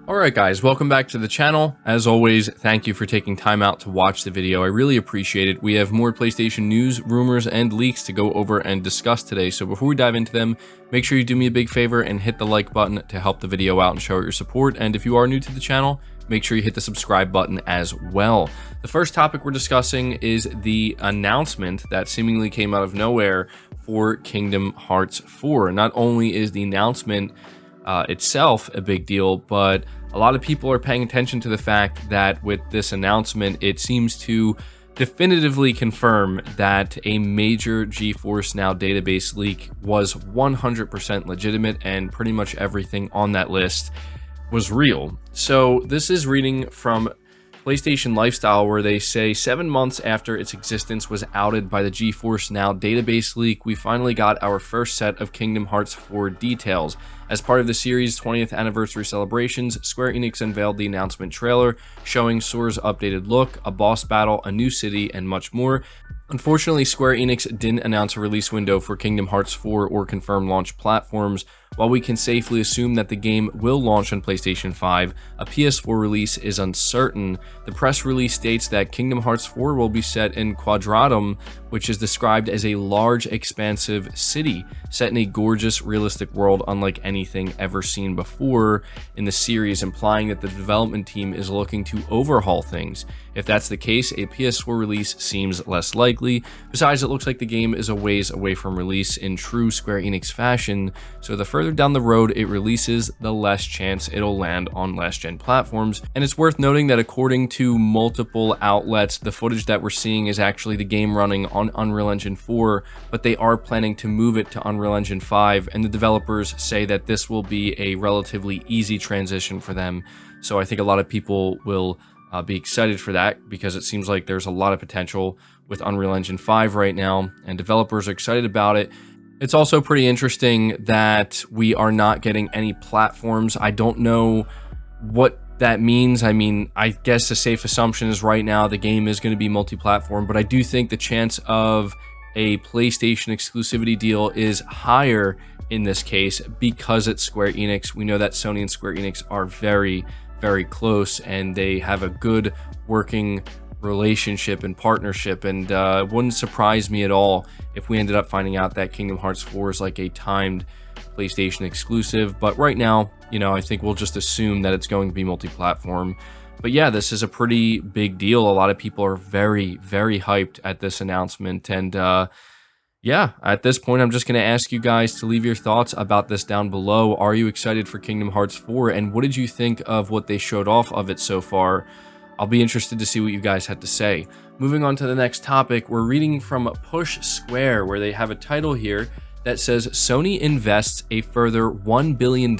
Alright guys, welcome back to the channel. As always, thank you for taking time out to watch the video. I really appreciate it. We have more PlayStation news, rumors, and leaks to go over and discuss today. So before we dive into them, make sure you do me a big favor and hit the like button to help the video out and show your support. And if you are new to the channel, make sure you hit the subscribe button as well. The first topic we're discussing is the announcement that seemingly came out of nowhere for Kingdom Hearts 4. Not only is the announcement itself a big deal, but a lot of people are paying attention to the fact that with this announcement, it seems to definitively confirm that a major GeForce Now database leak was 100% legitimate and pretty much everything on that list was real. So this is reading from PlayStation Lifestyle, where they say 7 months after its existence was outed by the GeForce Now database leak, we finally got our first set of Kingdom Hearts 4 details. As part of the series' 20th anniversary celebrations, Square Enix unveiled the announcement trailer, showing Sora's updated look, a boss battle, a new city, and much more. Unfortunately, Square Enix didn't announce a release window for Kingdom Hearts 4 or confirm launch platforms. While we can safely assume that the game will launch on PlayStation 5, a PS4 release is uncertain. The press release states that Kingdom Hearts 4 will be set in Quadratum, which is described as a large, expansive city set in a gorgeous, realistic world unlike anything ever seen before in the series, implying that the development team is looking to overhaul things. If that's the case, a PS4 release seems less likely. Besides, it looks like the game is a ways away from release in true Square Enix fashion, so the further down the road it releases, the less chance it'll land on last-gen platforms. And it's worth noting that according to multiple outlets, the footage that we're seeing is actually the game running on Unreal Engine 4, but they are planning to move it to Unreal Engine 5, and the developers say that this will be a relatively easy transition for them. So I think a lot of people will be excited for that, because it seems like there's a lot of potential with Unreal Engine 5 right now, and developers are excited about it. It's also pretty interesting that we are not getting any platforms. I don't know what that means. I mean, I guess a safe assumption is right now the game is going to be multi-platform, but I do think the chance of a PlayStation exclusivity deal is higher in this case because it's Square Enix. We know that Sony and Square Enix are very close, and they have a good working relationship and partnership, and it wouldn't surprise me at all if we ended up finding out that Kingdom Hearts 4 is like a timed PlayStation exclusive. But right now, you know, I think we'll just assume that it's going to be multi-platform. But yeah, this is a pretty big deal. A lot of people are very hyped at this announcement, and yeah, at this point, I'm just going to ask you guys to leave your thoughts about this down below. Are you excited for Kingdom Hearts 4? And what did you think of what they showed off of it so far? I'll be interested to see what you guys had to say. Moving on to the next topic, we're reading from Push Square, where they have a title here that says Sony invests a further $1 billion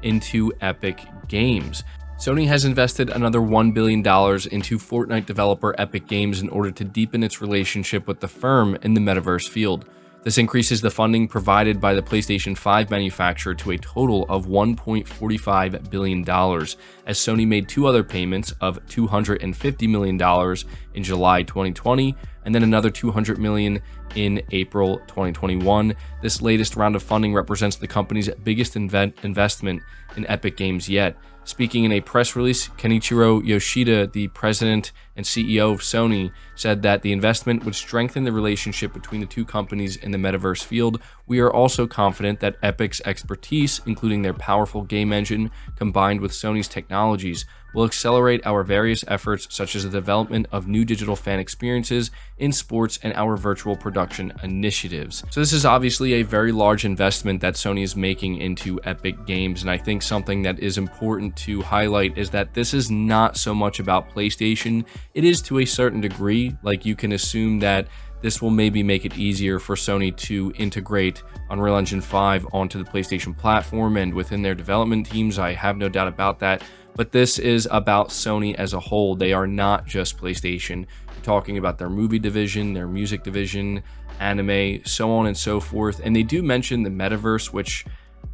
into Epic Games. Sony has invested another $1 billion into Fortnite developer Epic Games in order to deepen its relationship with the firm in the metaverse field. This increases the funding provided by the PlayStation 5 manufacturer to a total of $1.45 billion, as Sony made two other payments of $250 million in July 2020 and then another $200 million in April 2021. This latest round of funding represents the company's biggest investment in Epic Games yet. Speaking in a press release, Kenichiro Yoshida, the president and CEO of Sony, said that the investment would strengthen the relationship between the two companies in the metaverse field. We are also confident that Epic's expertise, including their powerful game engine, combined with Sony's technologies, will accelerate our various efforts, such as the development of new digital fan experiences in sports and our virtual production initiatives. So this is obviously a very large investment that Sony is making into Epic Games, and I think something that is important to highlight is that this is not so much about PlayStation. It is to a certain degree. Like, you can assume that this will maybe make it easier for Sony to integrate Unreal Engine 5 onto the PlayStation platform and within their development teams. I have no doubt about that. But this is about Sony as a whole. They are not just PlayStation. You're talking about their movie division, their music division, anime, so on and so forth. And they do mention the metaverse, which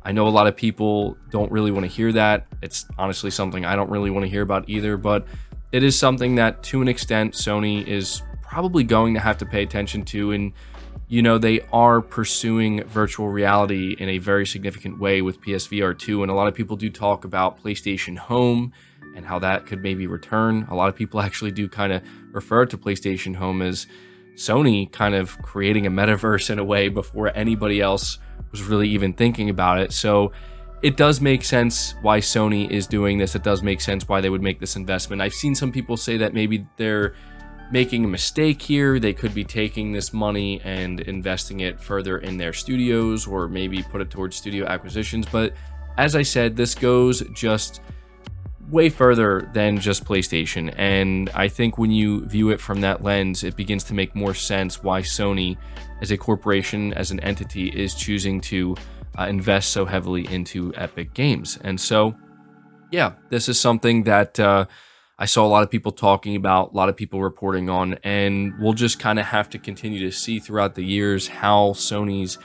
I know a lot of people don't really want to hear that. It's honestly something I don't really want to hear about either, but it is something that, to an extent, Sony is probably going to have to pay attention to. And you know, they are pursuing virtual reality in a very significant way with PSVR 2, and a lot of people do talk about PlayStation Home and how that could maybe return. A lot of people actually do kind of refer to PlayStation Home as Sony kind of creating a metaverse in a way before anybody else was really even thinking about it. So it does make sense why Sony is doing this. It does make sense why they would make this investment. I've seen some people say that maybe they're making a mistake here. They could be taking this money and investing it further in their studios, or maybe put it towards studio acquisitions. But as I said, this goes just way further than just PlayStation, and I think when you view it from that lens, it begins to make more sense why Sony as a corporation, as an entity, is choosing to invest so heavily into Epic Games. And so yeah, this is something that I saw a lot of people talking about, a lot of people reporting on, and we'll just kind of have to continue to see throughout the years how Sony's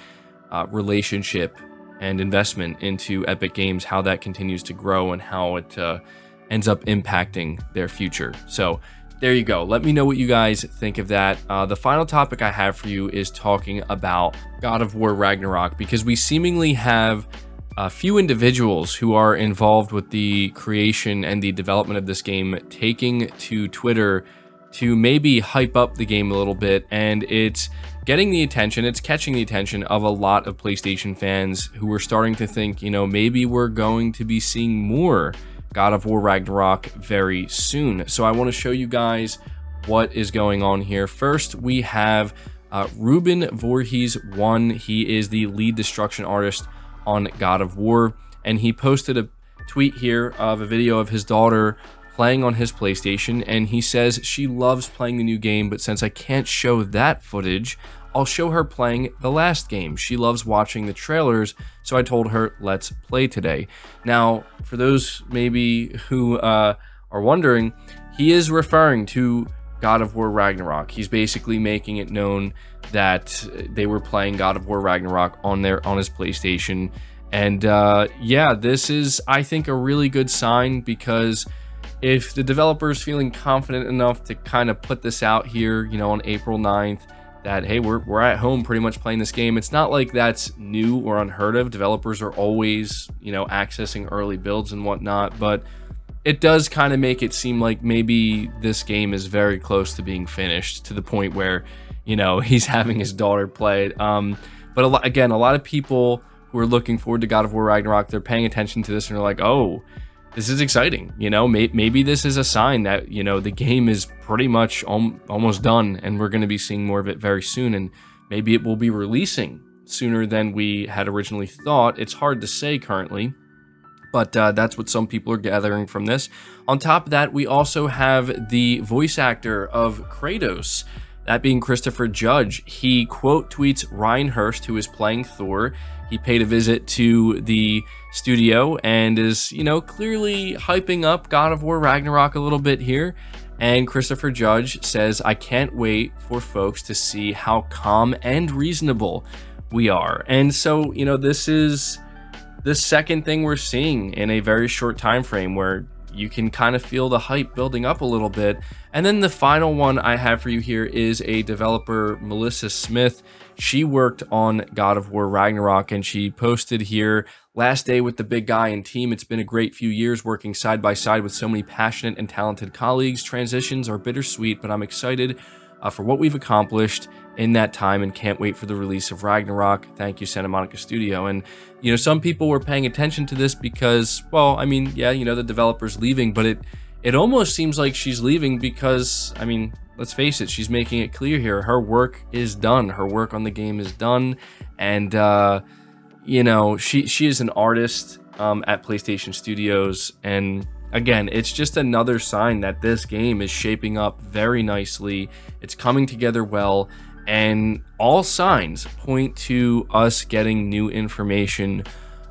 relationship and investment into Epic Games, how that continues to grow and how it ends up impacting their future. So there you go. Let me know what you guys think of that. The final topic I have for you is talking about God of War Ragnarok, because we seemingly have a few individuals who are involved with the creation and the development of this game taking to Twitter to maybe hype up the game a little bit, and it's getting the attention, it's catching the attention of a lot of PlayStation fans who are starting to think, you know, maybe we're going to be seeing more God of War Ragnarok very soon. So I want to show you guys what is going on here. First, we have Ruben Voorhees 1. He is the lead destruction artist on God of War, and he posted a tweet here of a video of his daughter playing on his PlayStation, and he says she loves playing the new game, but since I can't show that footage, I'll show her playing the last game. She loves watching the trailers, so I told her, let's play today. Now, for those maybe who are wondering, he is referring to God of War Ragnarok. He's basically making it known that they were playing God of War Ragnarok on his PlayStation. And yeah, this is, I think, a really good sign, because if the developer is feeling confident enough to kind of put this out here, you know, on April 9th, that, hey, we're at home pretty much playing this game. It's not like that's new or unheard of. Developers are always, you know, accessing early builds and whatnot, but it does kind of make it seem like maybe this game is very close to being finished, to the point where, you know, he's having his daughter play it. But a lot of people who are looking forward to God of War Ragnarok, they're paying attention to this and they're like, oh, this is exciting. You know, maybe this is a sign that, you know, the game is pretty much almost done, and we're going to be seeing more of it very soon, and maybe it will be releasing sooner than we had originally thought. It's hard to say currently, but that's what some people are gathering from this. On top of that, we also have the voice actor of Kratos, that being Christopher Judge. He quote tweets Ryan Hurst, who is playing Thor. He paid a visit to the studio and is, you know, clearly hyping up God of War Ragnarok a little bit here. And Christopher Judge says, I can't wait for folks to see how calm and reasonable we are. And so, you know, this is the second thing we're seeing in a very short time frame where you can kind of feel the hype building up a little bit. And then the final one I have for you here is a developer, Melissa Smith. She worked on God of War Ragnarok, and she posted here, last day with the big guy and team. It's been a great few years working side by side with so many passionate and talented colleagues. Transitions are bittersweet, but I'm excited for what we've accomplished in that time and can't wait for the release of Ragnarok. Thank you, Santa Monica Studio. And, you know, some people were paying attention to this because, well, I mean, yeah, you know, the developer's leaving, but it almost seems like she's leaving because, I mean, let's face it, she's making it clear here. Her work is done. Her work on the game is done. And, you know, she is an artist at PlayStation Studios. And again, it's just another sign that this game is shaping up very nicely. It's coming together well. And all signs point to us getting new information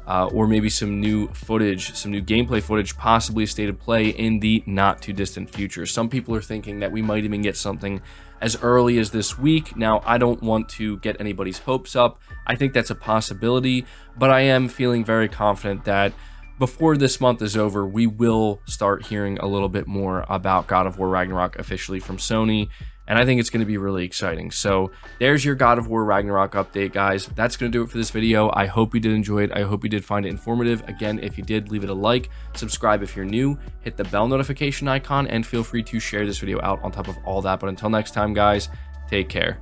or maybe some new footage, some new gameplay footage, possibly a state of play in the not too distant future. Some people are thinking that we might even get something as early as this week. Now, I don't want to get anybody's hopes up. I think that's a possibility, but I am feeling very confident that before this month is over, we will start hearing a little bit more about God of War Ragnarok officially from Sony. and I think it's going to be really exciting. So there's your God of War Ragnarok update, guys. That's going to do it for this video. I hope you did enjoy it. I hope you did find it informative. Again, if you did, leave it a like, subscribe if you're new, hit the bell notification icon, and feel free to share this video out on top of all that. But until next time, guys, take care.